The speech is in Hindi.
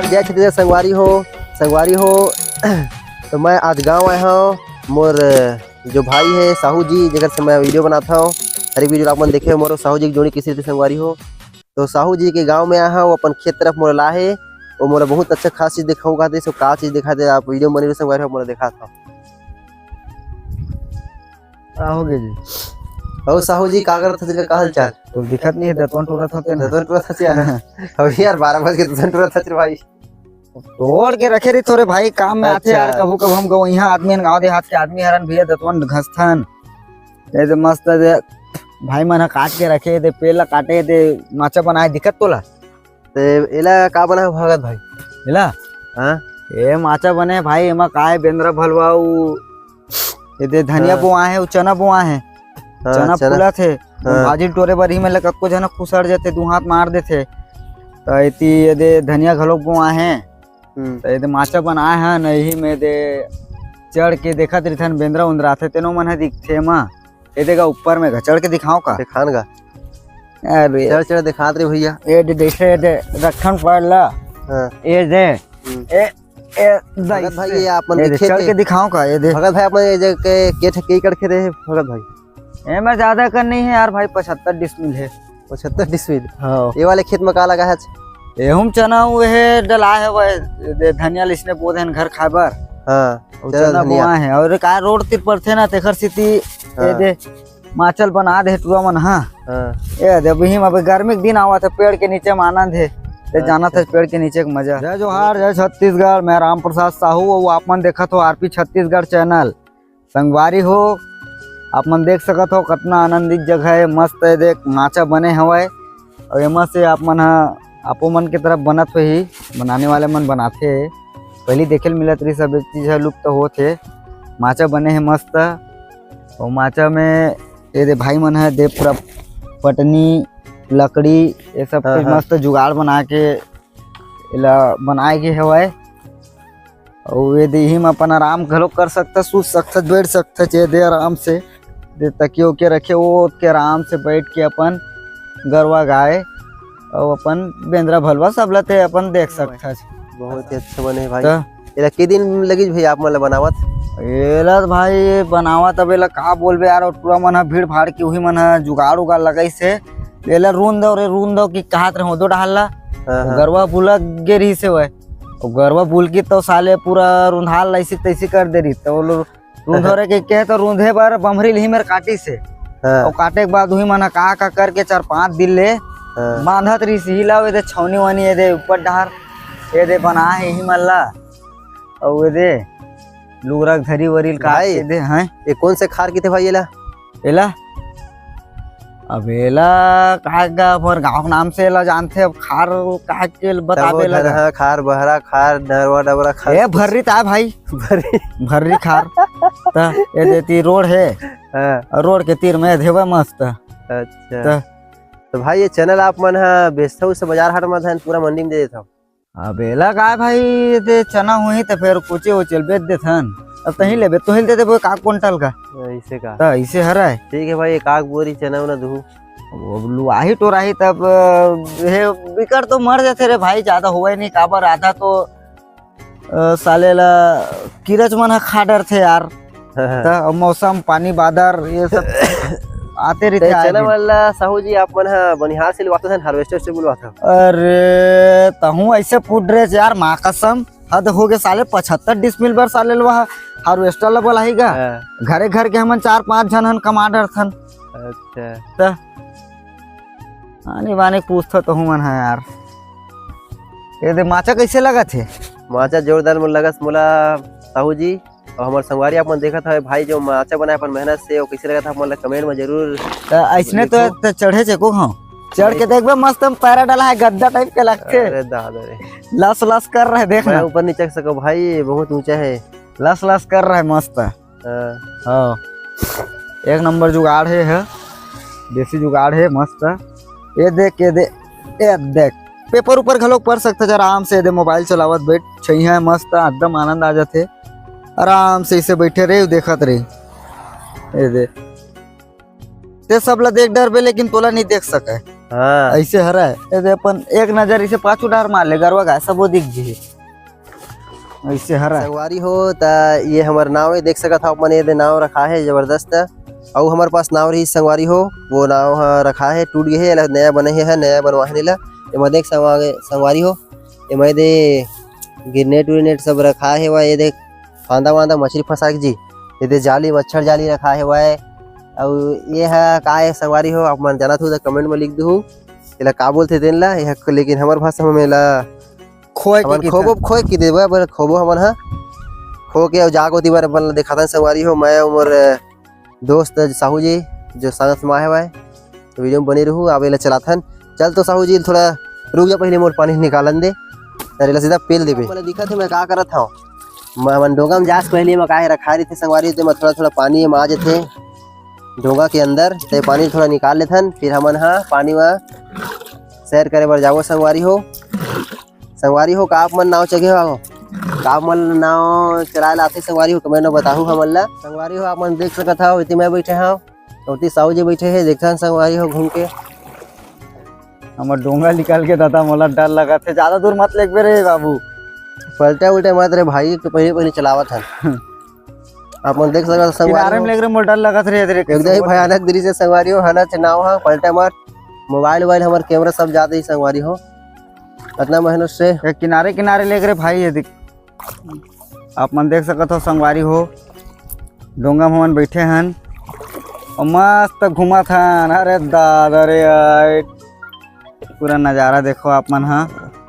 जय छत्तीसगढ़ संगवारी हो। तो मैं आज गांव आया हूँ। मोर जो भाई है साहू जी जगह से मैं वीडियो बनाता हूँ। हर वीडियो आप मन देखे हो मोर साहू जी की जोड़ी किसी रीति संगवारी हो। तो साहू जी के गांव में आया हूँ, अपन खेत तरफ मोर ला है और मोला बहुत अच्छा खास चीज दिखाऊंगा। तो का चीज दिखा दे आप वीडियो बने संगवारी हो मोला दिखा था। आओगे जी और साहू जी का करत थे, का हाल चाल? तो दिखत नहीं है, दतवन टूरत होते ना। दतवन टूरत थे यार 12 बज के दतवन टूरत थे भाई। तोड़ के रखे रही थोड़े भाई, काम में आते यार। कभू कब हम गो यहाँ आदमी गाँव देहात के आदमी हरन भैया दतवन घसथन ऐसे मस्त दे भाई मन काट के रखे दे, पेड़ ला काटे दे, माचा बनाए दिखत तोला। ते एला का बना भगत भाई? एला हां ए माचा बने भाई, एमा काय बेंद्रा भलवाऊ ये दे धनिया बोआ है, चना बोआ है, चना फूला थे भाजी टोरे बर ही में लगा को जना खुसड़ जाते, दू हाथ मार देते। तो इति ये दे धनिया घलोक बोआ है। तो ये दे माचा बनाए हैं न, यही में दे चढ़ के देखा रिथन बेंद्रा उंद्रा थे तेनो मन है दिखथे मा। ये देगा ऊपर में चढ़ के दिखाओ का दिखान का? अरे चढ़ चढ़ दिखात रे भैया। ये दे देखे दे रखन पड़ ला। हां ये दे ए भगत भाई ये आप मन देखे चढ़ के दिखाओ का? ये दे भगत भाई अपन ये जगह के ठेके करके रहे भगत भाई। ए मैं ज्यादा कर नहीं है यार भाई, 75 डिसमिल है। 75 डिसमिल? हां ये वाले खेत में का लगा है? एहुम चना हुए है डला है वो धनिया लिसने बोधे घर खाबर। हां चना बोआ है और का रोड तिर पर थे ना तेखर सिटी ये दे माचल बना दे टुआ मन। हां ये दे बही में गर्मी के दिन आवा था, पेड़ के नीचे में आनंद है। ते जाना था पेड़ के नीचे का मजा। जय जोहार, जय छत्तीसगढ़। मैं राम प्रसाद साहू और आप मन देखत हो आरपी छत्तीसगढ़ चैनल। संगवारी हो आप मन देख सकत हो कितना आनंदित जगह है, मस्त है। देख माचा बने हवे और एमा से आप मन आपो मन के तरफ बनत हो ही, बनाने वाले मन बनाते है। पहली देखे मिलत रही सब चीज है, लुप्त होते। माचा बने है मस्त और माचा में ये दे भाई मन है दे पूरा पटनी लकड़ी ये सब मस्त जुगाड़ बना के इला बनाए के हवाए। और ये दे ही में अपन आराम घलो कर सकता, सूत सकता, बैठ सकता। ये दे आराम से दे तकियो के रखे वो के आराम से बैठ के अपन गरवा गाय और अपन बेंद्रा भलवा सब लते अपन देख सकता। बहुत ही अच्छा बने भाई। एला के दिन लगी भाई आप मन बनावत? एला भाई बनावत अब एला का बोलबे यार, पूरा मन भीड़ भाड़ के वही मन जुगाड़ उगाड़ लगाई से एला रूंद दो कि कहत रहो दो डालला गरवा बुला गे रही से वह गरवा बुल की तो साले पूरा रुंधाल ऐसी तैसी कर दे रही। तो रूंधोरे के कहे तो रूंधे बार बमरी ही मेरे काटी से और काटे के बाद वही मन का करके 4-5 दिन ले बांधत रही से हिला दे छौनी वानी ये दे ऊपर डहार ये दे बना है यही मल्ला और ये दे लूरक धरी वरील का ये दे। हैं ये कौन से खार की थे भाई? एला अब एला का पर गांव नाम से एला जानते। अब खार का के बताबे लगा खार बहरा खार डरवा डबरा खार ए भर्री ता भाई भर्री खार त ये देती रोड है। हां रोड के तीर में देवा मस्त। अच्छा तो भाई ये चैनल आप मन है बेचता से बाजार हाट में धन पूरा मंडी में दे देता? अब एला का भाई दे चना हुई तो फिर कुचे वो चल बेच देथन। अब तही लेबे तो हिल दे देबो 1 क्विंटल का ऐसे का? त ऐसे हरा है। ठीक है भाई, 1 बोरी चना उना दू लुआही टोराही तब हे बिकर तो मर जाते रे भाई, ज्यादा हुआ ही नहीं काबर। आधा तो साले ला किरच मन खा डर थे यार। त मौसम पानी बादर ये सब आते रहते। चना वाला साहू जी आप मन बनिहार से लवाते हैं हार्वेस्टर से बुलवाता? अरे तहू ऐसे फूट रहे यार माँ कसम हद हो गए साले। 75 डिसमिल बर साले लवा हार्वेस्टर ला बोलाहीगा। घरे घर के हमन 4-5 जन हन कमांडर थन। अच्छा आनी बानी पूछता तो मन है यार। ये दे माचा कैसे लगा थे? माचा जोरदार मन लगस मोला साहू जी। और हमारे संगवारी आप मन देखा था भाई जो माचा बनाए अपन मेहनत से और कैसे लगा था मतलब कमेंट में जरूर। ऐसने तो चढ़े चको हाँ चढ़ के देखबे मस्त पैरा डाला है गद्दा टाइप के लगते। अरे दादा रे लस लस कर रहा है देखना। ऊपर नहीं चढ़ सको भाई, बहुत ऊंचा है। लस लस कर रहा है मस्त। हाँ एक नंबर जुगाड़ है देसी जुगाड़ है मस्त। ये देख ये देख पेपर ऊपर घलोक पढ़ सकते जरा आराम से। दे मोबाइल चलावत बैठ छही है मस्त, एकदम आनंद आ जाते। आराम से इसे बैठे रहे देखत रहे। ये दे ते सब ला देख डर बे लेकिन तोला नहीं देख सके। हाँ ऐसे हरा है ये दे अपन एक नजर इसे पाछू डार मार ले गरवा घास सब वो दिख जी ऐसे हरा है। संगवारी हो ता ये हमार नाव है, देख सकत हो आप मन, ये दे नाव रखा है जबरदस्त। और हमारे पास नाव रही संगवारी हो, वो नाव रखा है, टूट गए है, नया बने है, नया बनवा है ला। ये मैं देख संगवारी हो, ये मैं दे गिरनेट विरनेट सब रखा है वह, ये देख फांदा वांदा मछली फंसा के जी, ये दे जाली मच्छर जाली रखा है वह। और ये है का है संगवारी हो, आप मन जाना तो कमेंट में लिख दू इला का बोलते देन ला, लेकिन हमार भाषा में मेला खोए हमन के खोबो खोए की देबे बर खोबो हमन हा खो के जागो ती बार अपन दिखाता संगवारी हो। मैं और दोस्त साहू जी जो संगत में आए हुआ है, तो वीडियो में बने रहू, आवे ला चलाथन। चल तो साहू जी थोड़ा रुक जा, पहले मोर पानी निकालन दे, अरे ला सीधा पेल देबे। मैंने दिखा थे मैं का करत हूं, मैं मन डोंगा में जास पहले मैं काहे रखा रही थी संगवारी, तो मैं थोड़ा थोड़ा पानी में आ जाते डोंगा के अंदर, ते पानी थोड़ा निकाल लेथन, फिर हमन हा पानी में सैर करे बर जाओ संगवारी हो। संगवारी हो का आप मन नाव चगे हो, का आप मन नाव चलाए लाते संगवारी हो, कमेंट में बताहू हमन ला। संगवारी हो आप मन देख सकत हो, इति मैं बैठे हूं, उती साहू जी बैठे हैं, देखथन संगवारी हो घूम के। हमर डोंगा निकाल के दादा मोला डर लगा थे, ज्यादा दूर मत लेके रे बाबू, पलटा उल्टा मत रे भाई, तो पहले पहले चलावत हन। आप मन देख सकत हो किनारे संगवारी में लेके रे मोला डर लगा थे रे एकदम ही भयानक दृश्य संगवारी हो, हना नाव हा पलटा मत, मोबाइल वोबाइल हमार कैमरा सब जाते ही संगवारी हो, इतना मेहनत से किनारे किनारे लेके रे भाई। ये देख आप मन देख सकत हो संगवारी हो, डोंगा में हमन बैठे हन और मस्त घूमत हन। अरे दादा रे पूरा नज़ारा देखो आप मन हा।